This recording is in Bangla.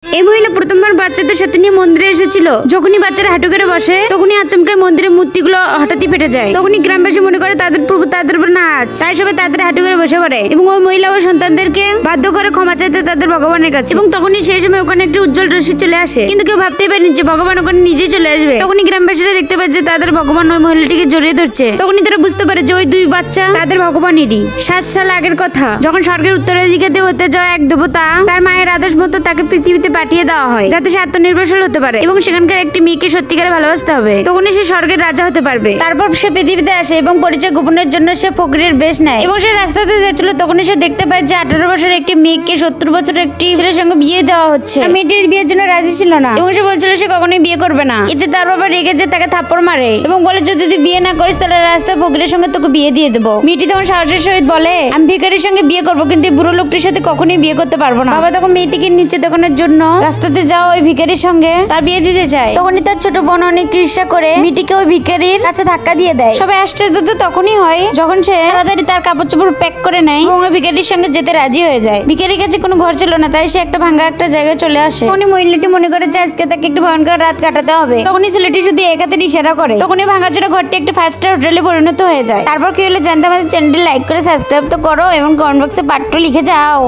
এই মহিলা প্রথমবার বাচ্চাদের সাথে নিয়ে মন্দিরে এসেছিল। যখনই বাচ্চারা হাঁটু করে বসে তখনই আচমকা মন্দিরের মূর্তিগুলো হঠাৎই ফেটে যায়। তখনই গ্রামবাসী মনে করে তাদের প্রভু তাদের উপর নারাজ, তাই সবাই তাদের হাঁটু করে বসে পড়ে এবং ওই মহিলা ও সন্তানদেরকে বাধ্য করে ক্ষমা চাইতে তাদের ভগবানের কাছে। এবং তখনই সেই সময় ওখানে একটা উজ্জ্বল রশ্মি চলে আসে, কিন্তু কেউ ভাবতেই পারেনি যে ভগবান ওখানে নিজেই চলে আসবে। তখনই গ্রামবাসীরা দেখতে পায় যে তাদের ভগবান ওই মহিলাটিকে জড়িয়ে ধরছে। তখনই তারা বুঝতে পারে যে ওই দুই বাচ্চা তাদের ভগবানেরই। 7 সাল আগের কথা, যখন স্বর্গের উত্তরাধিকারী হতে যাওয়া এক দেবতা তার মায়ের আদেশ মতো তাকে পৃথিবীতে পাঠিয়ে দেওয়া হয় যাতে সে আত্মনির্ভরশীল হতে পারে এবং সেখানকার একটি মেয়েকে সত্যিকারে ভালোবাসতে হবে। তখনই সে স্বর্গের রাজা হতে পারবে। তারপর সে পৃথিবীতে আসে এবং পরিচয় গোপনের জন্য সে ফকিরের বেশ নেয় এবং সে রাস্তাতে যাচ্ছিল। তখনই সে দেখতে পায় যে 18 বছরের একটি মেয়েকে 70 বছরের একটি ছেলের সঙ্গে বিয়ে দেওয়া হচ্ছে। মেয়েটির বিয়ের জন্য রাজি ছিল না এবং সে বলছিল সে কখনোই বিয়ে করবে না। এতে তার বাবা রেগে যে তাকে থাপ্পড় মারে এবং বলে যদি তুই বিয়ে না করিস তাহলে রাস্তায় ফকিরের সঙ্গে তোকে বিয়ে দিয়ে দেবো। মেয়েটি তখন সাহসের সহিত বলে আমি ভিখারির সঙ্গে বিয়ে করবো, কিন্তু এই বুড়ো লোকটির সাথে কখনোই বিয়ে করতে পারবো না। বাবা তখন মেয়েটিকে নিচে দোকানের জন্য রাস্তাতে যাওয়া ওই ভিখারির সঙ্গে তার বিয়ে দিতে চায়। তখনই তার ছোট বোন অনেক ঈর্ষা করে মেয়েটিকে ওই ভিখারির কাছে ধাক্কা দিয়ে দেয়। সবাই আশ্চর্য তো তখনই হয় যখন সে তাড়াতাড়ি তার কাপড় চোপড় প্যাক করে নেয় এবং ওই ভিখারির সঙ্গে যেতে রাজি হয়ে যায়। ভিখারির কাছে কোনো ঘর ছিল না, তাই সে একটা ভাঙা একটা জায়গায় চলে আসে। তখনই মহিলাটি মনে করে যে আজকে তাকে একটু ভয়ঙ্কর রাত কাটাতে হবে। তখনই ছেলেটি শুধু এক হাতে ইশারা করে। তখনই ভাঙাচোরা ঘরটি একটা 5 স্টার হোটেলে পরিণত হয়ে যায়। তারপর কি হলো জানতে আমাদের চ্যানেলটি লাইক করে সাবস্ক্রাইব তো করো এবং কমেন্ট বক্সে পার্ট 2 লিখে যাও।